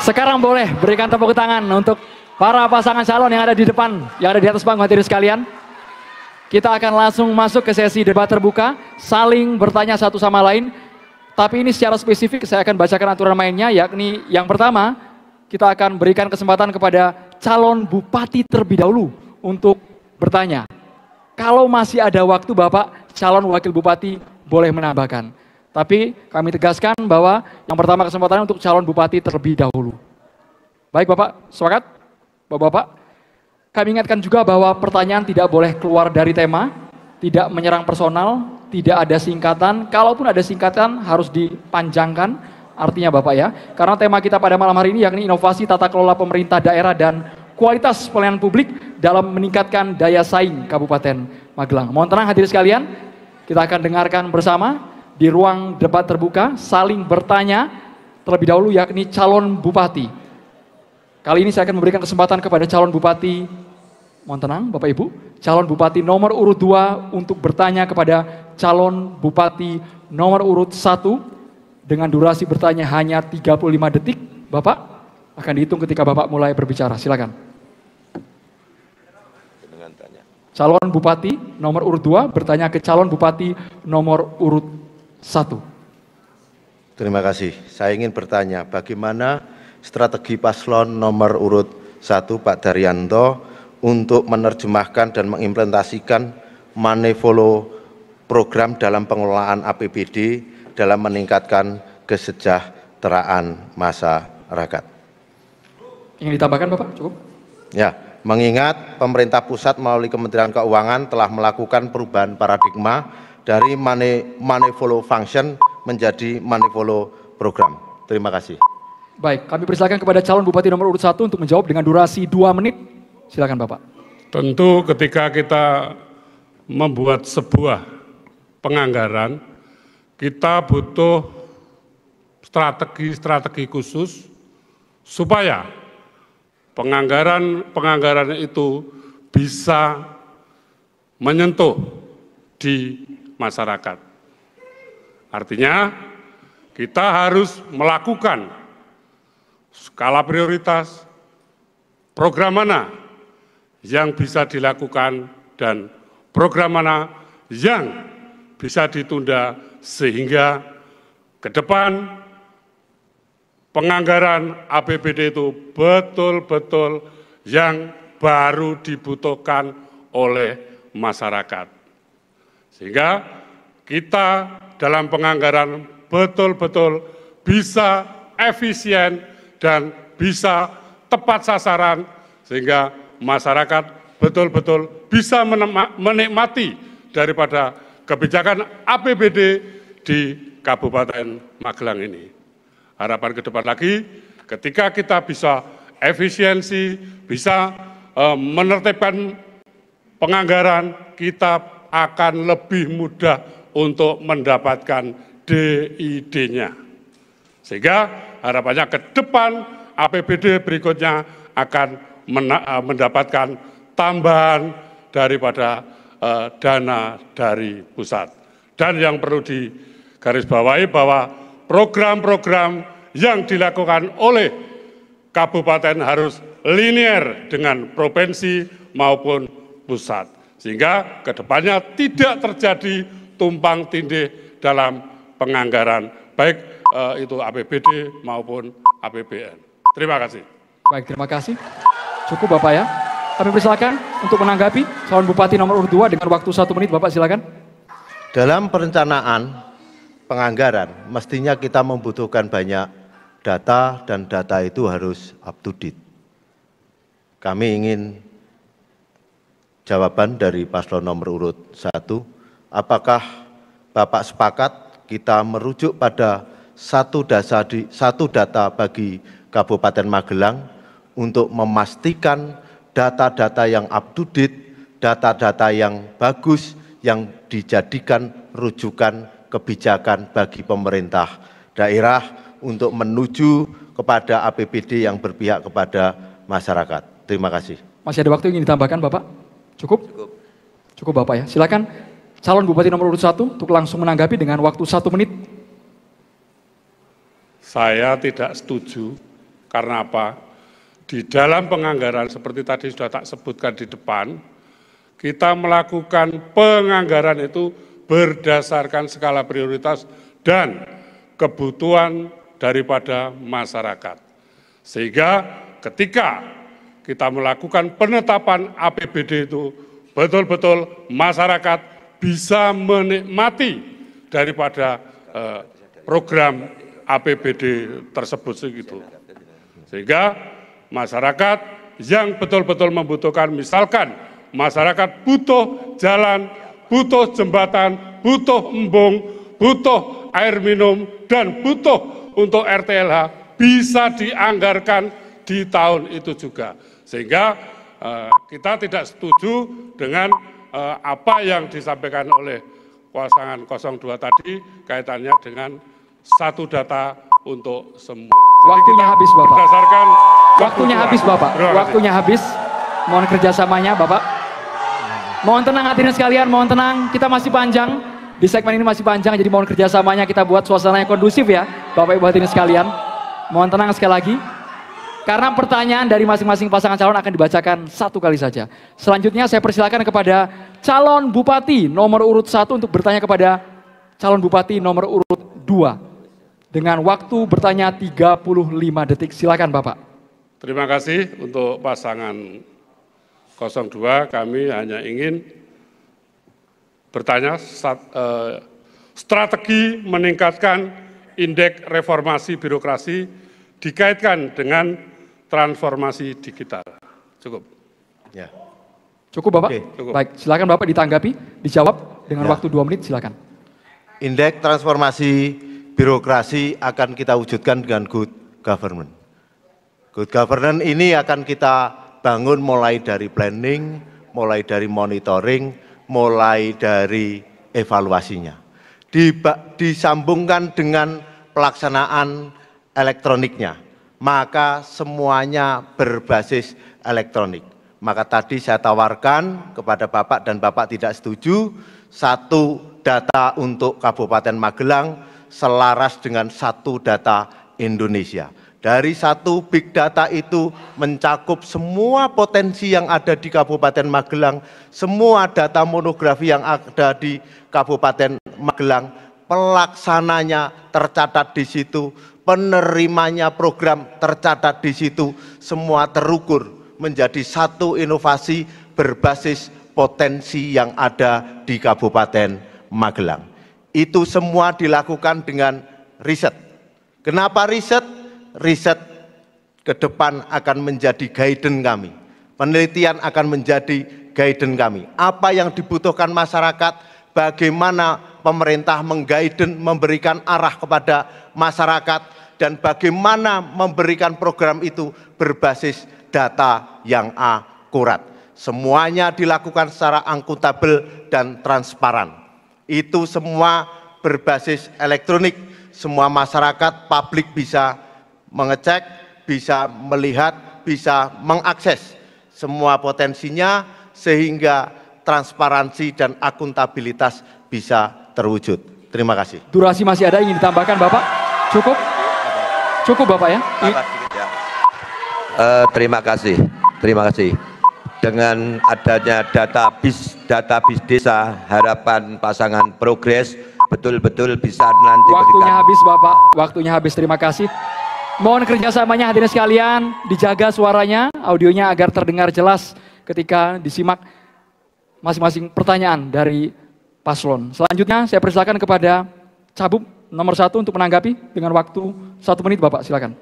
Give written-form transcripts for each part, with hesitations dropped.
Sekarang boleh berikan tepuk tangan untuk para pasangan calon yang ada di depan, yang ada di atas panggung hadirin sekalian. Kita akan langsung masuk ke sesi debat terbuka, saling bertanya satu sama lain. Tapi ini secara spesifik saya akan bacakan aturan mainnya, yakni yang pertama, kita akan berikan kesempatan kepada calon bupati terlebih dahulu untuk bertanya. Kalau masih ada waktu Bapak, calon wakil bupati boleh menambahkan. Tapi kami tegaskan bahwa yang pertama kesempatan untuk calon bupati terlebih dahulu. Baik Bapak, sepakat? Bapak-bapak, kami ingatkan juga bahwa pertanyaan tidak boleh keluar dari tema, tidak menyerang personal, tidak ada singkatan. Kalaupun ada singkatan harus dipanjangkan, artinya Bapak ya. Karena tema kita pada malam hari ini yakni inovasi tata kelola pemerintah daerah dan kualitas pelayanan publik dalam meningkatkan daya saing Kabupaten Magelang. Mohon tenang hadirin sekalian, kita akan dengarkan bersama di ruang debat terbuka, saling bertanya terlebih dahulu yakni calon bupati. Kali ini saya akan memberikan kesempatan kepada calon bupati, mohon tenang Bapak Ibu, calon bupati nomor urut 2 untuk bertanya kepada calon bupati nomor urut 1 dengan durasi bertanya hanya 35 detik. Bapak akan dihitung ketika Bapak mulai berbicara, silakan. Calon bupati nomor urut 2 bertanya ke calon bupati nomor urut 1. Terima kasih. Saya ingin bertanya, bagaimana strategi paslon nomor urut 1 Pak Daryanto untuk menerjemahkan dan mengimplementasikan manifolo program dalam pengelolaan APBD dalam meningkatkan kesejahteraan masyarakat. Ingin ditambahkan Bapak? Cukup? Ya, mengingat pemerintah pusat melalui Kementerian Keuangan telah melakukan perubahan paradigma dari manifolo function menjadi manifolo program. Terima kasih. Baik, kami persilakan kepada calon bupati nomor urut 1 untuk menjawab dengan durasi 2 menit. Silakan Bapak. Tentu ketika kita membuat sebuah penganggaran, kita butuh strategi khusus supaya penganggaran itu bisa menyentuh di masyarakat. Artinya kita harus melakukan skala prioritas, program mana yang bisa dilakukan dan program mana yang bisa ditunda sehingga ke depan penganggaran APBD itu betul-betul yang baru dibutuhkan oleh masyarakat. Sehingga kita dalam penganggaran betul-betul bisa efisien dan bisa tepat sasaran sehingga masyarakat betul-betul bisa menikmati daripada kebijakan APBD di Kabupaten Magelang ini. Harapan ke depan lagi ketika kita bisa efisiensi, bisa menertibkan penganggaran, kita akan lebih mudah untuk mendapatkan DID-nya. Sehingga harapannya ke depan APBD berikutnya akan mendapatkan tambahan daripada dana dari pusat. Dan yang perlu digarisbawahi bahwa program-program yang dilakukan oleh kabupaten harus linear dengan provinsi maupun pusat. Sehingga ke depannya tidak terjadi tumpang tindih dalam penganggaran, baik itu APBD maupun APBN. Terima kasih. Baik, terima kasih. Cukup Bapak ya. Kami persilakan untuk menanggapi calon bupati nomor urut 2 dengan waktu 1 menit, Bapak silakan. Dalam perencanaan penganggaran, mestinya kita membutuhkan banyak data dan data itu harus up to date. Kami ingin jawaban dari paslon nomor urut 1, apakah Bapak sepakat kita merujuk pada satu data bagi Kabupaten Magelang untuk memastikan data-data yang up to date, data-data yang bagus, yang dijadikan rujukan kebijakan bagi pemerintah daerah untuk menuju kepada APBD yang berpihak kepada masyarakat. Terima kasih. Masih ada waktu ingin ditambahkan Bapak? Cukup? Cukup Bapak ya. Silakan calon bupati nomor urut 1 untuk langsung menanggapi dengan waktu 1 menit. Saya tidak setuju Karena apa? Di dalam penganggaran seperti tadi sudah tak sebutkan di depan, kita melakukan penganggaran itu berdasarkan skala prioritas dan kebutuhan daripada masyarakat. Sehingga ketika kita melakukan penetapan APBD itu, betul-betul masyarakat bisa menikmati daripada program APBD tersebut segitu. Sehingga masyarakat yang betul-betul membutuhkan, misalkan masyarakat butuh jalan, butuh jembatan, butuh embung, butuh air minum, dan butuh untuk RTLH, bisa dianggarkan di tahun itu juga. Sehingga kita tidak setuju dengan apa yang disampaikan oleh pasangan 02 tadi kaitannya dengan satu data untuk semua. Waktunya habis, Bapak. Berdasarkan Waktunya habis, Bapak. Waktunya habis. Mohon kerjasamanya, Bapak. Mohon tenang hadirin sekalian, mohon tenang. Kita masih panjang. Di segmen ini masih panjang, jadi mohon kerjasamanya kita buat suasana yang kondusif ya, Bapak Ibu hadirin sekalian. Mohon tenang sekali lagi. Karena pertanyaan dari masing-masing pasangan calon akan dibacakan satu kali saja. Selanjutnya saya persilakan kepada calon bupati nomor urut 1 untuk bertanya kepada calon bupati nomor urut 2. Dengan waktu bertanya 35 detik. Silakan Bapak. Terima kasih untuk pasangan 02. Kami hanya ingin bertanya strategi meningkatkan indeks reformasi birokrasi dikaitkan dengan transformasi digital. Cukup. Ya. Cukup Bapak? Oke. Cukup. Baik, silakan Bapak ditanggapi, dijawab dengan Ya. waktu 2 menit, silakan. Indeks transformasi birokrasi akan kita wujudkan dengan good government. Good governance ini akan kita bangun mulai dari planning, mulai dari monitoring, mulai dari evaluasinya. Disambungkan dengan pelaksanaan elektroniknya, maka semuanya berbasis elektronik. Maka tadi saya tawarkan kepada Bapak dan Bapak tidak setuju, satu data untuk Kabupaten Magelang selaras dengan satu data Indonesia. Dari satu big data itu mencakup semua potensi yang ada di Kabupaten Magelang, semua data monografi yang ada di Kabupaten Magelang, pelaksananya tercatat di situ, penerimanya program tercatat di situ, semua terukur menjadi satu inovasi berbasis potensi yang ada di Kabupaten Magelang. Itu semua dilakukan dengan riset. Kenapa riset? Riset ke depan akan menjadi guidance kami. Penelitian akan menjadi guidance kami. Apa yang dibutuhkan masyarakat, bagaimana pemerintah mengguidance, memberikan arah kepada masyarakat, dan bagaimana memberikan program itu berbasis data yang akurat. Semuanya dilakukan secara akuntabel dan transparan. Itu semua berbasis elektronik. Semua masyarakat, publik bisa mengecek, bisa melihat, bisa mengakses semua potensinya sehingga transparansi dan akuntabilitas bisa terwujud. Terima kasih. Durasi masih ada, ingin ditambahkan Bapak? Cukup? Cukup Bapak ya? Terima kasih. Dengan adanya database desa, harapan pasangan progres betul-betul bisa nanti Waktunya habis Bapak, waktunya habis, terima kasih. Mohon kerjasamanya hadirin sekalian, dijaga suaranya, audionya agar terdengar jelas ketika disimak masing-masing pertanyaan dari paslon. Selanjutnya saya persilakan kepada Cabup nomor 1 untuk menanggapi dengan waktu 1 menit Bapak, silakan.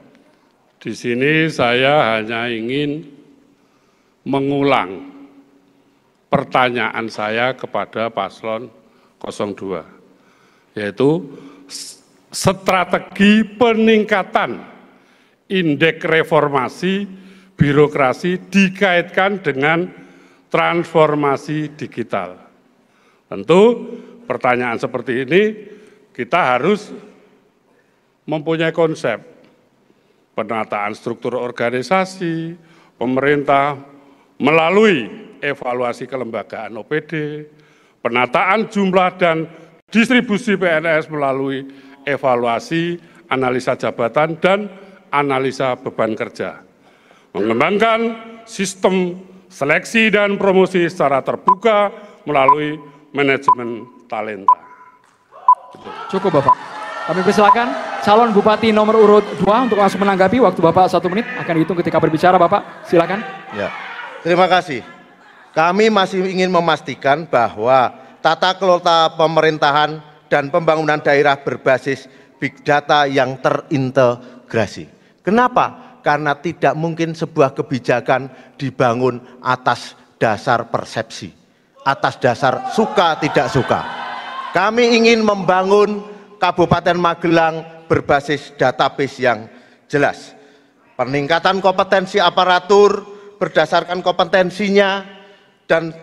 Di sini saya hanya ingin mengulang pertanyaan saya kepada paslon 02, yaitu strategi peningkatan indeks reformasi birokrasi dikaitkan dengan transformasi digital. Tentu pertanyaan seperti ini kita harus mempunyai konsep penataan struktur organisasi, pemerintah melalui evaluasi kelembagaan OPD, penataan jumlah dan distribusi PNS melalui evaluasi analisa jabatan dan analisa beban kerja, mengembangkan sistem seleksi dan promosi secara terbuka melalui manajemen talenta. Cukup Bapak. Kami persilakan calon Bupati nomor urut 2 untuk langsung menanggapi. Waktu Bapak 1 menit akan dihitung ketika berbicara Bapak. Silakan. Ya, terima kasih. Kami masih ingin memastikan bahwa tata kelola pemerintahan dan pembangunan daerah berbasis big data yang terintegrasi. Kenapa? Karena tidak mungkin sebuah kebijakan dibangun atas dasar persepsi, atas dasar suka tidak suka. Kami ingin membangun Kabupaten Magelang berbasis database yang jelas. Peningkatan kompetensi aparatur berdasarkan kompetensinya dan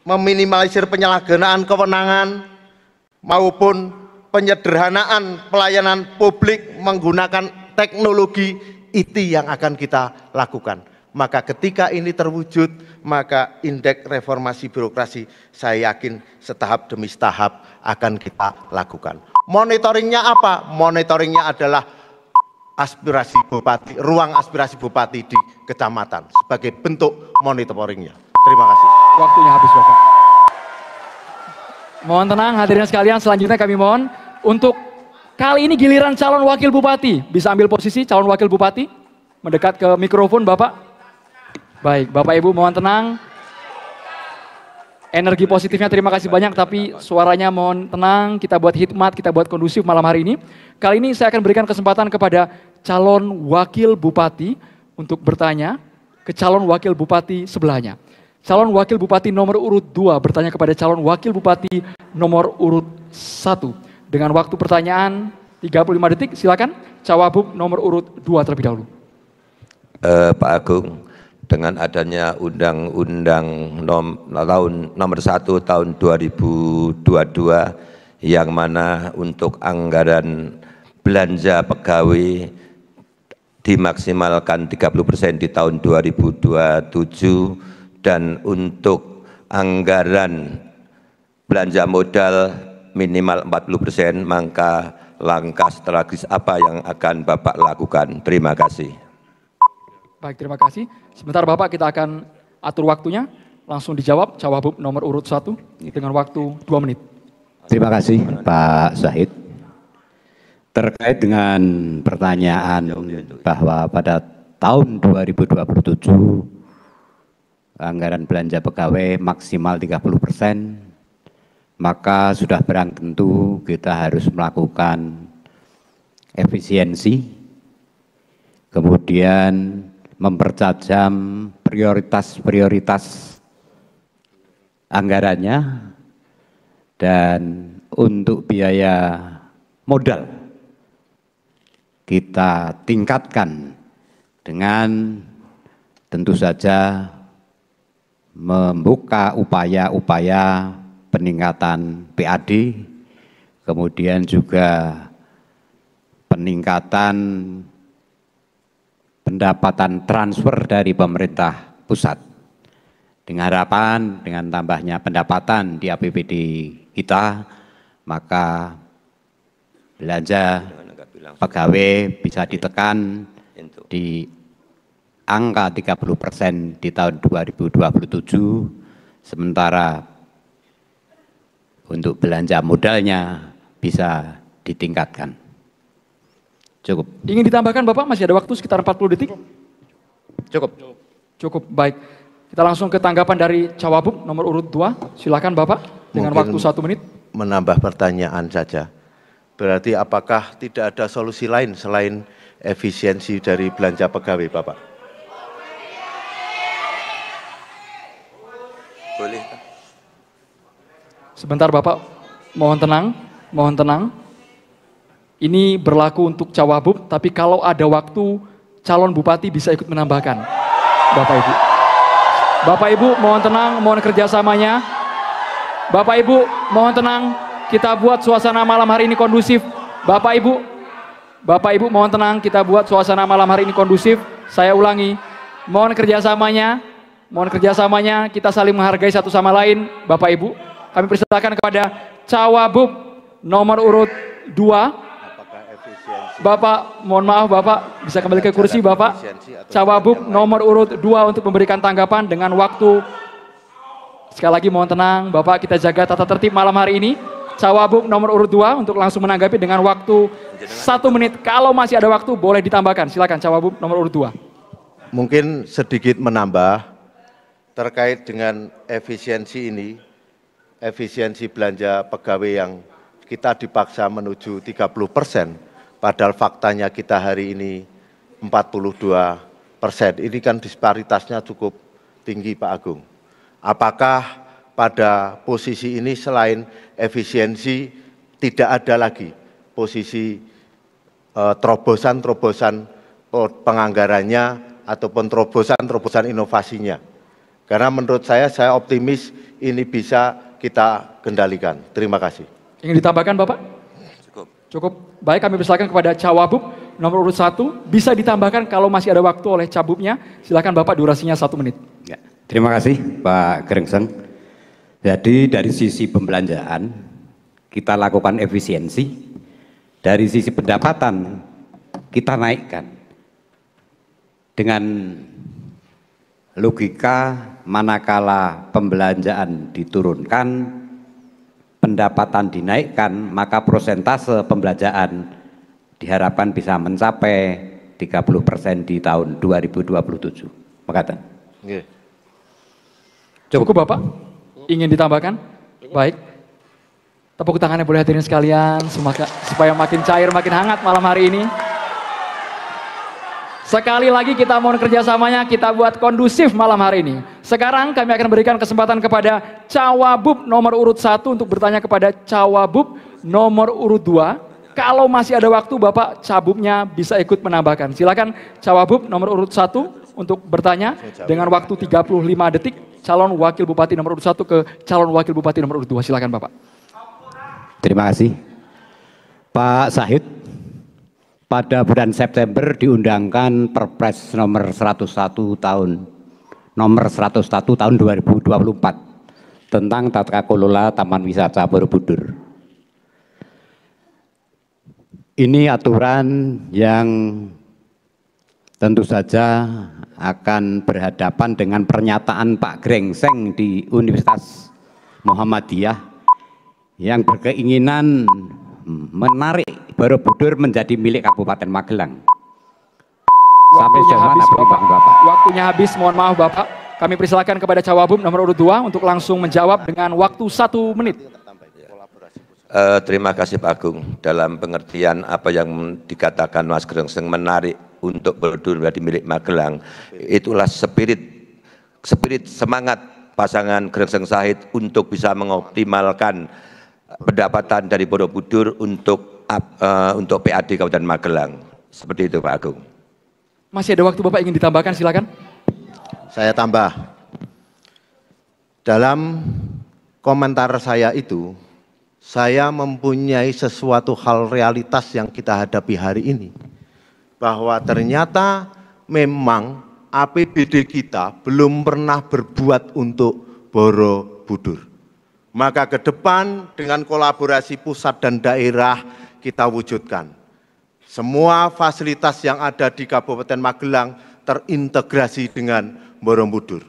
meminimalisir penyalahgunaan kewenangan maupun penyederhanaan pelayanan publik menggunakan teknologi IT yang akan kita lakukan. Maka ketika ini terwujud, maka indeks reformasi birokrasi saya yakin setahap demi setahap akan kita lakukan. Monitoringnya apa? Monitoringnya adalah aspirasi bupati, ruang aspirasi bupati di kecamatan sebagai bentuk monitoringnya. Terima kasih. Waktunya habis Bapak. Mohon tenang hadirin sekalian, selanjutnya kami mohon untuk kali ini giliran calon wakil bupati. Bisa ambil posisi calon wakil bupati, mendekat ke mikrofon Bapak. Baik, Bapak Ibu mohon tenang. Energi positifnya terima kasih banyak, tapi suaranya mohon tenang, kita buat hikmat, kita buat kondusif malam hari ini. Kali ini saya akan berikan kesempatan kepada calon wakil bupati untuk bertanya ke calon wakil bupati sebelahnya. Calon wakil bupati nomor urut 2 bertanya kepada calon wakil bupati nomor urut 1. Dengan waktu pertanyaan 35 detik, silakan Cawagup nomor urut 2 terlebih dahulu. Pak Agung, dengan adanya Undang-Undang nomor 1 tahun 2022 yang mana untuk anggaran belanja pegawai dimaksimalkan 30% di tahun 2027 dan untuk anggaran belanja modal minimal 40%, maka langkah strategis apa yang akan Bapak lakukan? Terima kasih. Baik, terima kasih. Sebentar Bapak, kita akan atur waktunya. Langsung dijawab Cawagup nomor urut 1 dengan waktu 2 menit. Terima kasih Pak Zahid. Terkait dengan pertanyaan bahwa pada tahun 2027 anggaran belanja pegawai maksimal 30%, maka sudah barang tentu kita harus melakukan efisiensi, kemudian mempertajam prioritas-prioritas anggarannya, dan untuk biaya modal kita tingkatkan dengan tentu saja membuka upaya-upaya peningkatan PAD, kemudian juga peningkatan pendapatan transfer dari pemerintah pusat. Dengan harapan dengan tambahnya pendapatan di APBD kita, maka belanja pegawai bisa ditekan di angka 30% di tahun 2027, sementara untuk belanja modalnya bisa ditingkatkan. Cukup. Ingin ditambahkan Bapak, masih ada waktu sekitar 40 detik? Cukup. Cukup, baik. Kita langsung ke tanggapan dari Cawagup nomor urut 2. Silakan Bapak dengan Mungkin waktu 1 menit. Menambah pertanyaan saja. Berarti apakah tidak ada solusi lain selain efisiensi dari belanja pegawai Bapak? Boleh. Sebentar Bapak, mohon tenang, mohon tenang. Ini berlaku untuk Cawagup, tapi kalau ada waktu calon bupati bisa ikut menambahkan. Bapak Ibu. Bapak Ibu mohon tenang, mohon kerjasamanya. Bapak Ibu mohon tenang, kita buat suasana malam hari ini kondusif. Bapak Ibu mohon tenang, kita buat suasana malam hari ini kondusif. Saya ulangi, mohon kerjasamanya, kita saling menghargai satu sama lain. Bapak Ibu, kami persilakan kepada Cawagup nomor urut 2. Apakah efisiensi Bapak, mohon maaf Bapak, bisa kembali ke kursi Bapak. Cawagup nomor urut 2 untuk memberikan tanggapan dengan waktu, sekali lagi mohon tenang Bapak, kita jaga tata tertib malam hari ini. Cawagup nomor urut 2 untuk langsung menanggapi dengan waktu 1 menit. Kalau masih ada waktu boleh ditambahkan, silakan Cawagup nomor urut 2. Mungkin sedikit menambah terkait dengan efisiensi ini, efisiensi belanja pegawai yang kita dipaksa menuju 30%. Padahal faktanya kita hari ini 42%. Ini kan disparitasnya cukup tinggi Pak Agung. Apakah pada posisi ini selain efisiensi tidak ada lagi posisi terobosan-terobosan penganggarannya ataupun terobosan-terobosan inovasinya? Karena menurut saya optimis ini bisa kita kendalikan. Terima kasih. Ingin ditambahkan Bapak? Cukup. Baik, kami persilakan kepada Cawagup nomor urut 1. Bisa ditambahkan kalau masih ada waktu oleh Cabubnya. Silakan Bapak, durasinya 1 menit. Ya, terima kasih Pak Gerengseng. Jadi dari sisi pembelanjaan kita lakukan efisiensi, dari sisi pendapatan kita naikkan. Dengan logika manakala pembelanjaan diturunkan, pendapatan dinaikkan, maka prosentase pembelanjaan diharapkan bisa mencapai 30% di tahun 2027. Makatan. Yeah. Cukup Bapak? Ingin ditambahkan? Baik. Tepuk tangannya boleh hadirin sekalian, supaya makin cair, makin hangat malam hari ini. Sekali lagi kita mohon kerjasamanya, kita buat kondusif malam hari ini. Sekarang kami akan berikan kesempatan kepada Cawagup nomor urut 1 untuk bertanya kepada Cawagup nomor urut 2. Kalau masih ada waktu Bapak Cabubnya bisa ikut menambahkan. Silakan Cawagup nomor urut 1 untuk bertanya dengan waktu 35 detik. Calon Wakil Bupati nomor urut 1 ke calon Wakil Bupati nomor urut 2. Silakan Bapak. Terima kasih. Pak Sahid. Pada bulan September diundangkan Perpres nomor 101 tahun 2024 tentang tata kelola Taman Wisata Borobudur. Ini aturan yang tentu saja akan berhadapan dengan pernyataan Pak Gerengseng di Universitas Muhammadiyah yang berkeinginan menarik Borobudur menjadi milik Kabupaten Magelang. Sampai sejauh mana Bapak? Waktunya habis, mohon maaf Bapak. Kami persilakan kepada Cawagup nomor urut 2 untuk langsung menjawab dengan waktu 1 menit. Terima kasih Pak Agung. Dalam pengertian apa yang dikatakan Mas Gerengseng menarik untuk Borobudur menjadi milik Magelang, itulah spirit semangat pasangan Gerengseng Sahid untuk bisa mengoptimalkan pendapatan dari Borobudur untuk PAD Kabupaten Magelang. Seperti itu Pak Agung. Masih ada waktu Bapak, ingin ditambahkan, silakan. Saya tambah. Dalam komentar saya itu, saya mempunyai sesuatu hal realitas yang kita hadapi hari ini. Bahwa ternyata memang APBD kita belum pernah berbuat untuk Borobudur. Maka ke depan dengan kolaborasi pusat dan daerah kita wujudkan. Semua fasilitas yang ada di Kabupaten Magelang terintegrasi dengan Borobudur.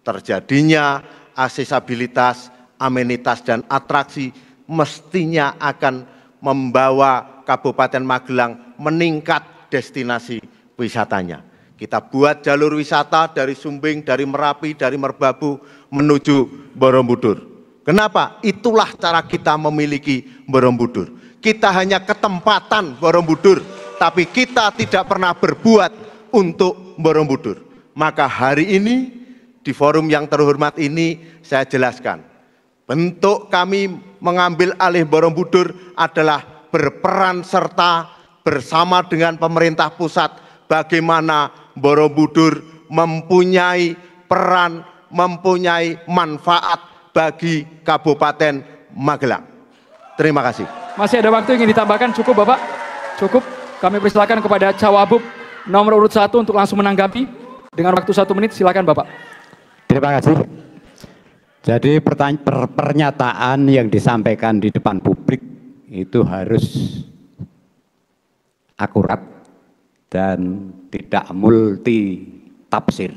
Terjadinya aksesibilitas, amenitas dan atraksi mestinya akan membawa Kabupaten Magelang meningkat destinasi wisatanya. Kita buat jalur wisata dari Sumbing, dari Merapi, dari Merbabu menuju Borobudur. Kenapa? Itulah cara kita memiliki Borobudur. Kita hanya ketempatan Borobudur, tapi kita tidak pernah berbuat untuk Borobudur. Maka hari ini, di forum yang terhormat ini, saya jelaskan. Bentuk kami mengambil alih Borobudur adalah berperan serta bersama dengan pemerintah pusat, bagaimana Borobudur mempunyai peran, mempunyai manfaat bagi Kabupaten Magelang. Terima kasih. Masih ada waktu, ingin ditambahkan? Cukup Bapak? Cukup. Kami persilakan kepada Cawagup nomor urut 1 untuk langsung menanggapi dengan waktu 1 menit. Silakan Bapak. Terima kasih. Jadi pernyataan yang disampaikan di depan publik itu harus akurat dan tidak multi tafsir.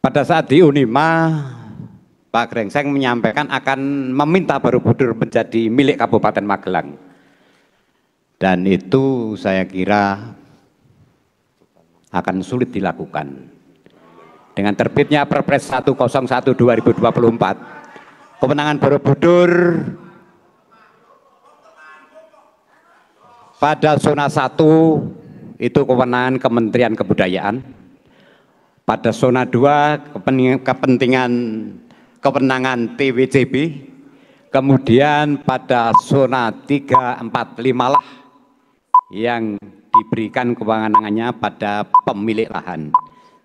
Pada saat di Unima, Pak Grengseng menyampaikan akan meminta Borobudur menjadi milik Kabupaten Magelang. Dan itu saya kira akan sulit dilakukan. Dengan terbitnya Perpres 101 2024, kewenangan Borobudur pada zona 1 itu kewenangan Kementerian Kebudayaan, pada zona 2 kewenangan TWCB, kemudian pada zona 3, 4, 5 lah yang diberikan kewenangannya pada pemilik lahan.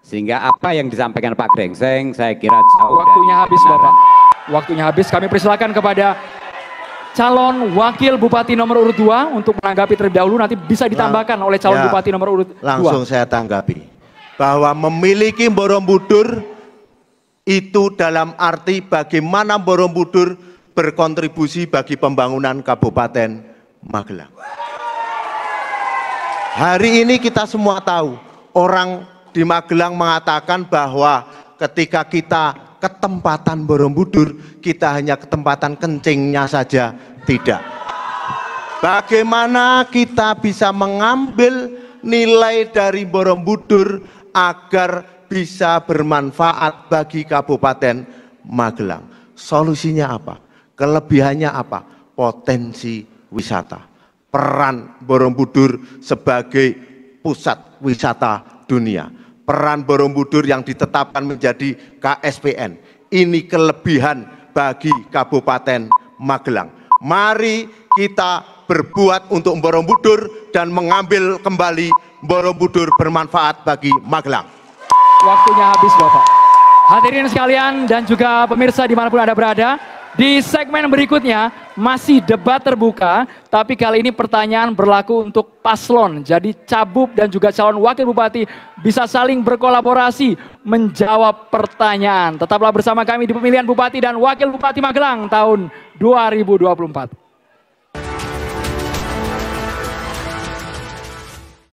Sehingga apa yang disampaikan Pak Grengseng saya kira jauh. Waktunya habis Bapak. Waktunya habis. Kami persilakan kepada calon wakil bupati nomor urut 2 untuk menanggapi terlebih dahulu, nanti bisa ditambahkan oleh calon bupati nomor urut 2. Langsung saya tanggapi bahwa memiliki Borobudur itu dalam arti bagaimana Borobudur berkontribusi bagi pembangunan Kabupaten Magelang. Hari ini kita semua tahu, orang di Magelang mengatakan bahwa ketika kita ketempatan Borobudur, kita hanya ketempatan kencingnya saja, tidak. Bagaimana kita bisa mengambil nilai dari Borobudur agar bisa bermanfaat bagi Kabupaten Magelang? Solusinya apa? Kelebihannya apa? Potensi wisata. Peran Borobudur sebagai pusat wisata dunia. Peran Borobudur yang ditetapkan menjadi KSPN. Ini kelebihan bagi Kabupaten Magelang. Mari kita berbuat untuk Borobudur dan mengambil kembali Borobudur bermanfaat bagi Magelang. Waktunya habis Bapak. Hadirin sekalian dan juga pemirsa dimanapun Anda berada, di segmen berikutnya masih debat terbuka, tapi kali ini pertanyaan berlaku untuk paslon. Jadi Cabup dan juga calon wakil bupati bisa saling berkolaborasi menjawab pertanyaan. Tetaplah bersama kami di pemilihan Bupati dan Wakil Bupati Magelang tahun 2024.